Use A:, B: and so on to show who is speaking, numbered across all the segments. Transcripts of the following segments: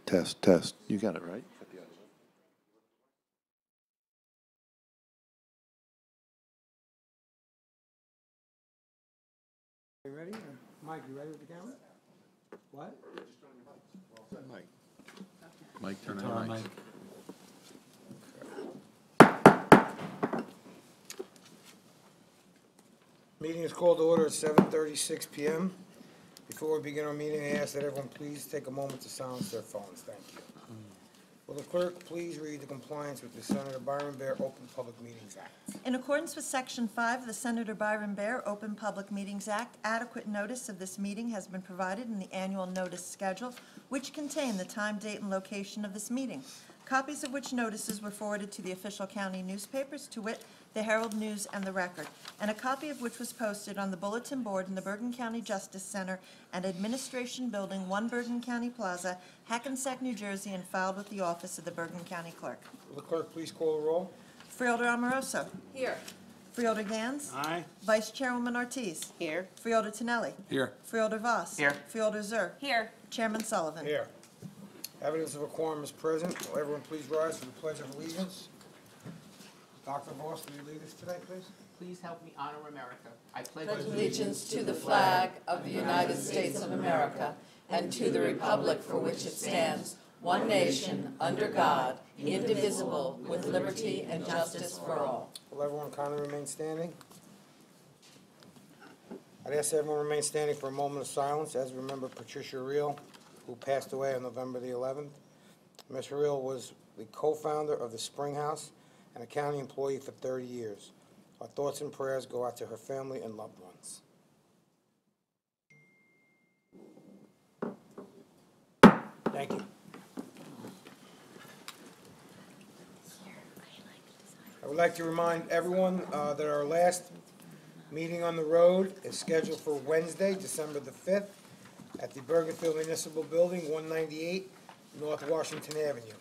A: Test, test. You got it, right?
B: You ready? Mike, you ready with the camera? What?
A: Mike. Mike, turn on your mic.
B: Meeting is called to order at 7:36 p.m. Before we begin our meeting, I ask that everyone please take a moment to silence their phones. Thank you. Will the clerk please read the compliance with the Senator Byron Bear Open Public Meetings Act?
C: In accordance with Section 5 of the Senator Byron Bear Open Public Meetings Act, adequate notice of this meeting has been provided in the annual notice schedule, which contain the time, date, and location of this meeting, copies of which notices were forwarded to the official county newspapers, to wit, the Herald News and the Record, and a copy of which was posted on the bulletin board in the Bergen County Justice Center and Administration Building, 1 Bergen County Plaza, Hackensack, New Jersey, and filed with the office of the Bergen County Clerk.
B: Will the clerk please call the roll?
C: Freeholder Amoroso.
D: Here.
C: Freeholder Gans.
B: Aye.
C: Vice Chairwoman Ortiz.
D: Here.
C: Freeholder Tonelli.
A: Here.
C: Freeholder Voss.
D: Here.
C: Freeholder Zur.
D: Here.
C: Chairman Sullivan.
B: Here. Evidence of a quorum is present. Will everyone please rise for the Pledge of Allegiance? Dr. Voss, will you lead us today, please?
D: Please help me honor America. I pledge
E: Pledge allegiance to the flag of the United States of America and to the republic for which it stands, one nation, under God, indivisible, with liberty and justice for all.
B: Will everyone kindly remain standing? I'd ask everyone to remain standing for a moment of silence as we remember Patricia Reel, who passed away on November the 11th. Ms. Reel was the co-founder of the Spring House and a county employee for 30 years. Our thoughts and prayers go out to her family and loved ones. Thank you. I would like to remind everyone that our last meeting on the road is scheduled for Wednesday, December the 5th, at the Bergenfield Municipal Building, 198 North Washington Avenue.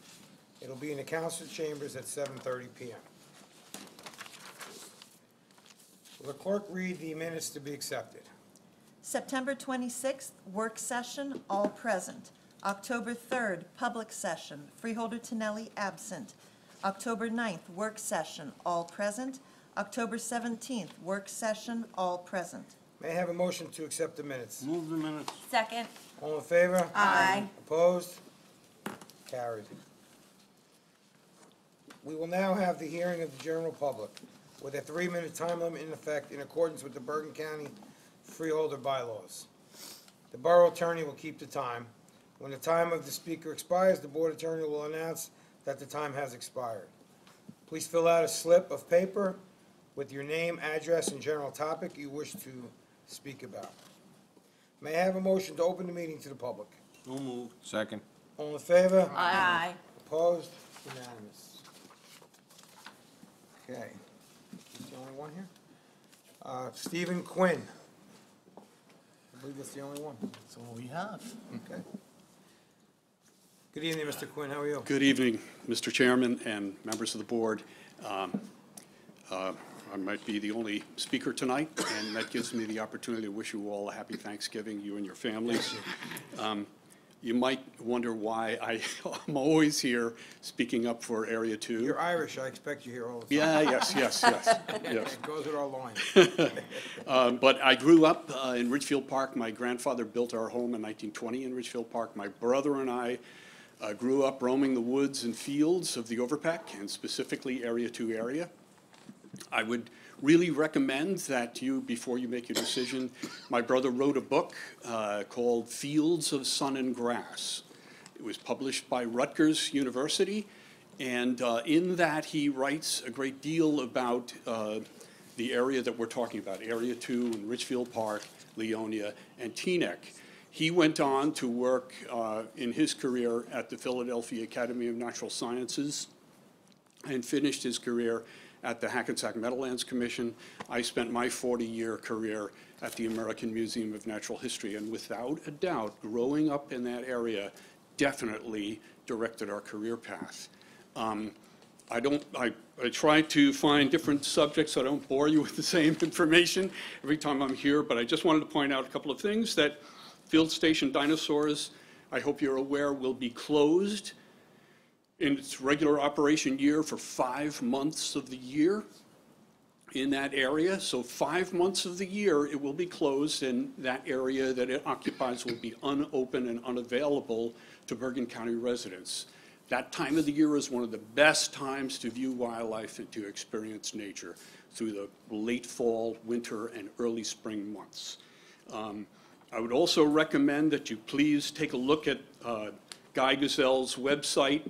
B: It'll be in the council chambers at 7:30 p.m. Will the clerk read the minutes to be accepted?
C: September 26th, work session, all present. October 3rd, public session, Freeholder Tonelli absent. October 9th, work session, all present. October 17th, work session, all present.
B: May I have a motion to accept the minutes?
A: Move the minutes.
D: Second.
B: All in favor?
D: Aye.
B: Opposed? Carried. We will now have the hearing of the general public with a 3-minute time limit in effect in accordance with the Bergen County Freeholder bylaws. The borough attorney will keep the time. When the time of the speaker expires, the board attorney will announce that the time has expired. Please fill out a slip of paper with your name, address, and general topic you wish to speak about. May I have a motion to open the meeting to the public?
A: So moved. Second.
B: All in favor?
D: Aye.
B: Opposed? Unanimous. Okay. Is the only one here? Stephen Quinn. I believe that's the only one.
F: That's all we have.
B: Okay. Good evening, Mr. Quinn. How are you?
G: Good evening, Mr. Chairman and members of the board. I might be the only speaker tonight, and that gives me the opportunity to wish you all a happy Thanksgiving, you and your families. You might wonder why I'm always here speaking up for Area 2.
B: You're Irish. I expect you here all the time.
G: Yeah, yes.
B: It goes with our line.
G: But I grew up in Ridgefield Park. My grandfather built our home in 1920 in Ridgefield Park. My brother and I grew up roaming the woods and fields of the Overpeck, and specifically Area 2 area. I would really recommend that you, before you make your decision, my brother wrote a book called Fields of Sun and Grass. It was published by Rutgers University, and in that he writes a great deal about the area that we're talking about, Area 2 in Ridgefield Park, Leonia, and Teaneck. He went on to work in his career at the Philadelphia Academy of Natural Sciences and finished his career at the Hackensack Meadowlands Commission. I spent my 40-year career at the American Museum of Natural History, and without a doubt, growing up in that area definitely directed our career path. I try to find different subjects so I don't bore you with the same information every time I'm here, but I just wanted to point out a couple of things. That field station dinosaurs, I hope you're aware, will be closed in its regular operation year for 5 months of the year in that area. So 5 months of the year, it will be closed, and that area that it occupies will be unopened and unavailable to Bergen County residents. That time of the year is one of the best times to view wildlife and to experience nature through the late fall, winter, and early spring months. I would also recommend that you please take a look at Guy Gazelle's website.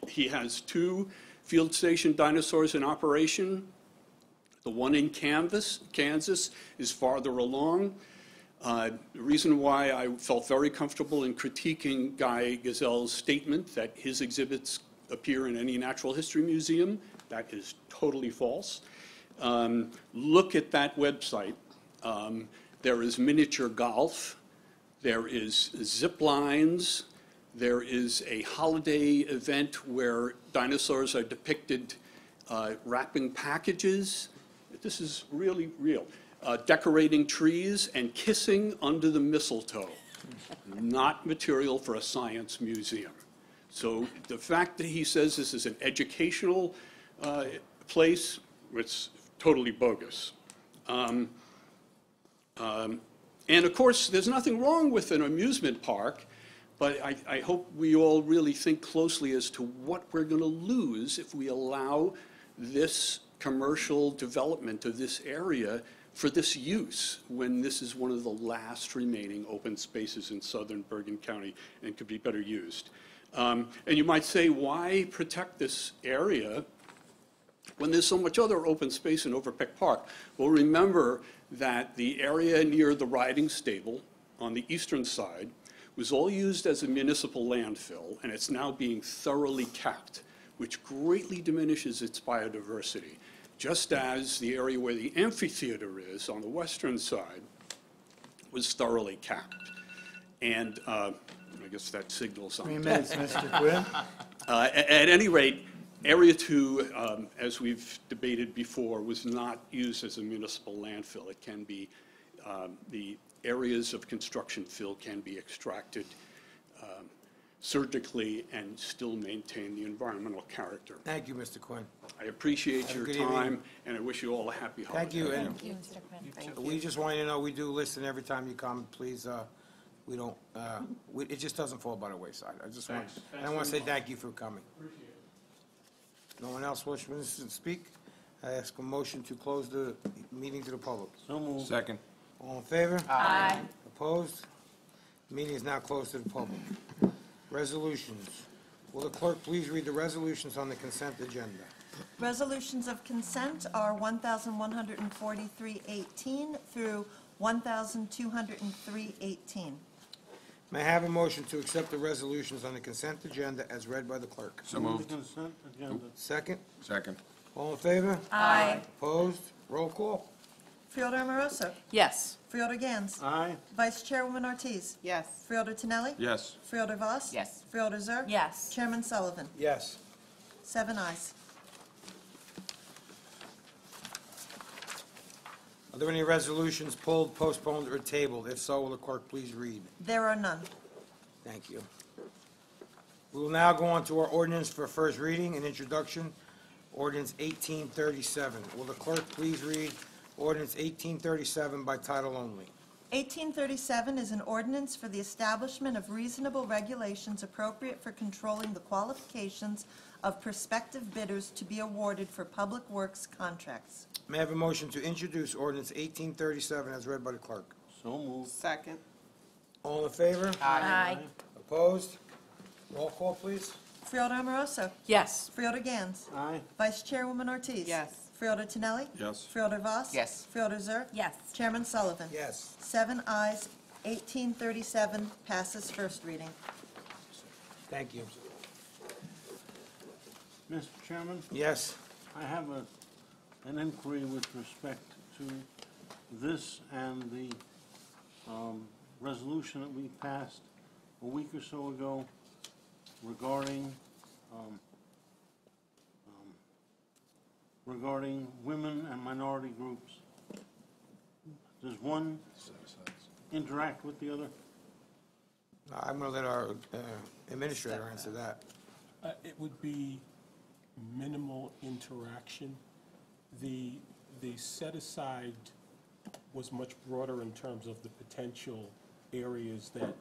G: He has 2 field station dinosaurs in operation. The one in Kansas is farther along. The reason why I felt very comfortable in critiquing Guy Gazelle's statement that his exhibits appear in any natural history museum, that is totally false. Look at that website. There is miniature golf, there is zip lines, there is a holiday event where dinosaurs are depicted wrapping packages. This is really real. Decorating trees and kissing under the mistletoe. Not material for a science museum. So the fact that he says this is an educational place, it's totally bogus. And of course, there's nothing wrong with an amusement park, but I hope we all really think closely as to what we're going to lose if we allow this commercial development of this area for this use, when this is one of the last remaining open spaces in southern Bergen County and could be better used. And you might say, why protect this area when there's so much other open space in Overpeck Park? Well, remember that the area near the riding stable on the eastern side was all used as a municipal landfill, and it's now being thoroughly capped, which greatly diminishes its biodiversity, just as the area where the amphitheater is on the western side was thoroughly capped. And I guess that signals on.
B: 3 minutes, Mr. Quinn.
G: At any rate, Area 2, as we've debated before, was not used as a municipal landfill. It can be, the areas of construction fill can be extracted surgically and still maintain the environmental character.
B: Thank you, Mr. Quinn.
G: I appreciate your
B: good
G: time,
B: evening.
G: and I wish you all a happy holiday.
B: Thank you, and
E: Thank you, Mr. Quinn. Thank you.
B: we just want you to know, we do listen every time you come. Please, we don't, it just doesn't fall by the wayside. I just want, and I want to say thank you for coming. No one else wishes to speak? I ask a motion to close the meeting to the public.
A: So moved. Second.
B: All in favor?
E: Aye.
B: Opposed? Meeting is now closed to the public. Resolutions. Will the clerk please read the resolutions on the consent agenda?
C: Resolutions of consent are 1,143.18 through 1,203.18.
B: May I have a motion to accept the resolutions on the consent agenda as read by the clerk?
A: So moved.
F: Consent agenda.
B: Second?
A: Second.
B: All in favor?
E: Aye.
B: Opposed? Roll call.
C: Freeholder Amoroso.
E: Yes.
C: Freeholder Gans.
F: Aye.
C: Vice Chairwoman Ortiz.
D: Yes.
C: Freeholder Tinelli.
A: Yes.
C: Freeholder Voss.
D: Yes.
C: Freeholder Zur.
E: Yes.
C: Chairman Sullivan.
B: Yes.
C: 7 ayes.
B: Are there any resolutions pulled, postponed, or tabled? If so, will the clerk please read?
C: There are none.
B: Thank you. We will now go on to our ordinance for first reading and introduction, ordinance 1837. Will the clerk please read ordinance 1837 by title only?
C: 1837 is an ordinance for the establishment of reasonable regulations appropriate for controlling the qualifications of prospective bidders to be awarded for public works contracts.
B: May I have a motion to introduce ordinance 1837 as read by the clerk?
F: So moved.
D: Second.
B: All in favor?
E: Aye.
B: Opposed? Roll call, please.
C: Freeholder Amoroso.
E: Yes.
C: Freeholder Gans.
F: Aye.
C: Vice Chairwoman Ortiz.
D: Yes.
C: Freeholder Tinelli.
A: Yes.
C: Freeholder Voss.
D: Yes.
C: Freeholder Zur.
E: Yes.
C: Chairman Sullivan.
B: Yes.
C: 7 ayes. 1837 passes first reading.
B: Thank you.
F: Mr. Chairman,
B: Yes.
F: I have an inquiry with respect to this and the resolution that we passed a week or so ago regarding regarding women and minority groups. Does one interact with the other?
B: I'm going to let our administrator answer that.
H: It would be minimal interaction. The set-aside was much broader in terms of the potential areas that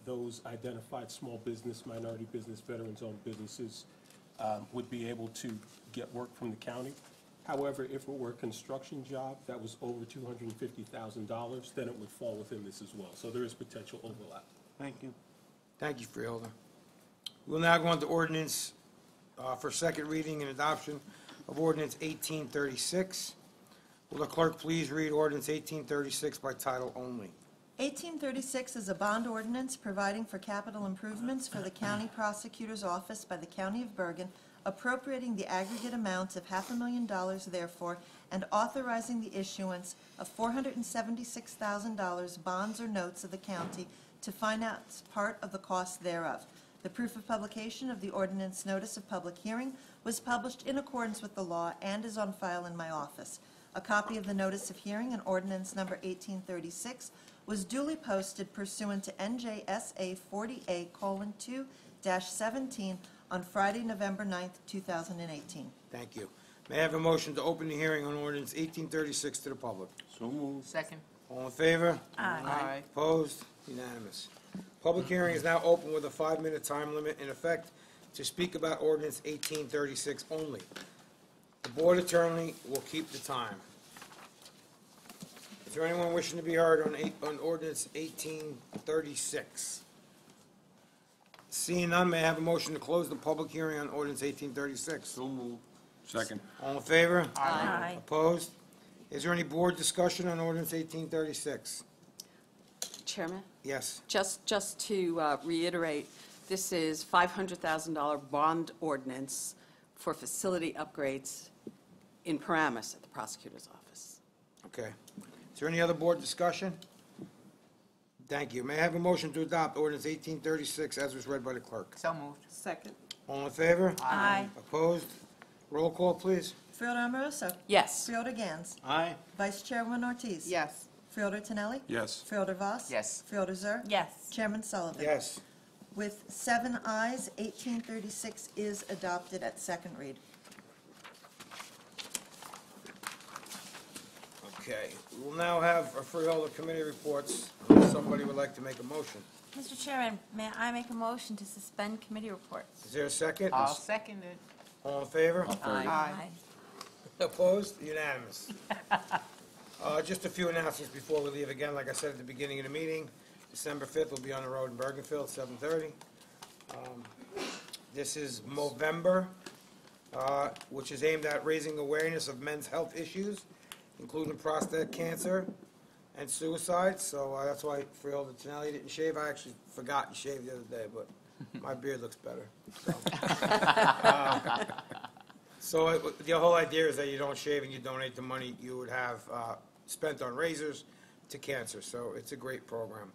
H: those identified small business, minority business, veterans-owned businesses would be able to get work from the county. However, if it were a construction job that was over $250,000, then it would fall within this as well. So there is potential overlap.
F: Thank you.
B: Thank you, Freeholder. We'll now go on to ordinance for second reading and adoption of ordinance 1836. Will the clerk please read ordinance 1836 by title only?
C: 1836 is a bond ordinance providing for capital improvements for the county prosecutor's office by the County of Bergen, appropriating the aggregate amount of $500,000 therefore, and authorizing the issuance of $476,000 bonds or notes of the county to finance part of the cost thereof. The proof of publication of the ordinance notice of public hearing was published in accordance with the law and is on file in my office. A copy of the notice of hearing and ordinance number 1836 was duly posted pursuant to NJSA 40A:2-17 on Friday, November 9th, 2018.
B: Thank you. May I have a motion to open the hearing on ordinance 1836 to the public?
F: So moved.
D: Second.
B: All in favor?
D: Aye.
B: Opposed? Unanimous. Public hearing is now open with a 5-minute time limit in effect to speak about ordinance 1836 only. The board attorney will keep the time. Is there anyone wishing to be heard on ordinance 1836? Seeing none, may I have a motion to close the public hearing on ordinance 1836?
F: So moved.
A: Second.
B: All in favor?
E: Aye.
B: Opposed? Is there any board discussion on ordinance 1836?
I: Chairman,
B: Yes.
I: just to reiterate, this is $500,000 bond ordinance for facility upgrades in Paramus at the prosecutor's office.
B: Okay. Is there any other board discussion? Thank you. May I have a motion to adopt ordinance 1836 as was read by the clerk?
D: So moved.
E: Second.
B: All in favor?
E: Aye.
B: Opposed? Roll call, please.
C: Freeholder Amoroso?
I: Yes.
C: Freeholder Gans?
F: Aye.
C: Vice Chairwoman Ortiz?
D: Yes.
C: Freeholder Tinelli?
A: Yes.
C: Freeholder Voss?
D: Yes.
C: Freeholder Zur?
E: Yes.
C: Chairman Sullivan?
B: Yes.
C: With 7 ayes, 1836 is adopted at second read.
B: Okay. We will now have a freeholder committee reports. Unless somebody would like to make a motion.
J: Mr. Chairman, may I make a motion to suspend committee reports?
B: Is there a second?
D: I'll second it.
B: All in favor?
D: Aye.
B: Opposed? Unanimous. Just a few announcements before we leave. Again, like I said at the beginning of the meeting, December 5th, we'll be on the road in Bergenfield, 7:30. This is Movember, which is aimed at raising awareness of men's health issues, including prostate cancer and suicide. So that's why Freeholder Tinelli didn't shave. I actually forgot he shaved the other day, but my beard looks better. So the whole idea is that you don't shave and you donate the money you would have spent on razors to cancer. So it's a great program.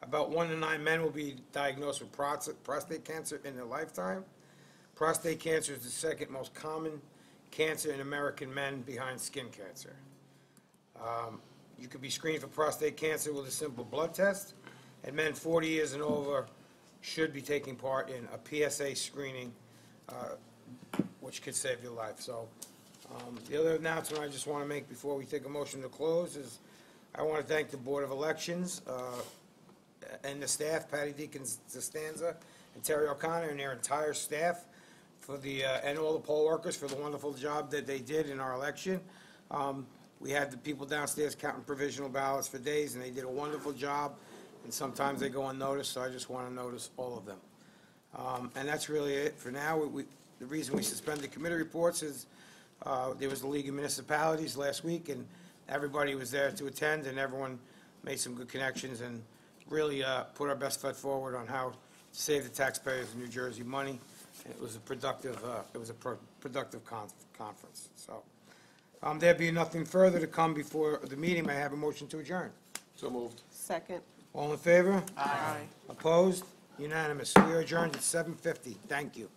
B: About 1 in 9 men will be diagnosed with prostate cancer in their lifetime. Prostate cancer is the second most common cancer in American men behind skin cancer. You could be screened for prostate cancer with a simple blood test, and men 40 years and over should be taking part in a PSA screening, which could save your life. So the other announcement I just want to make before we take a motion to close is I want to thank the Board of Elections and the staff, Patty Deacon-Zastanza and Terry O'Connor and their entire staff for and all the poll workers for the wonderful job that they did in our election. We had the people downstairs counting provisional ballots for days, and they did a wonderful job, and sometimes they go unnoticed, so I just want to notice all of them. And that's really it for now. The reason we suspended committee reports is there was the League of Municipalities last week, and everybody was there to attend, and everyone made some good connections and really put our best foot forward on how to save the taxpayers of New Jersey money. And it was a productive, conference. So there be nothing further to come before the meeting. May I have a motion to adjourn?
A: So moved.
I: Second.
B: All in favor?
D: Aye.
B: Opposed? Unanimous. We are adjourned at 7:50. Thank you.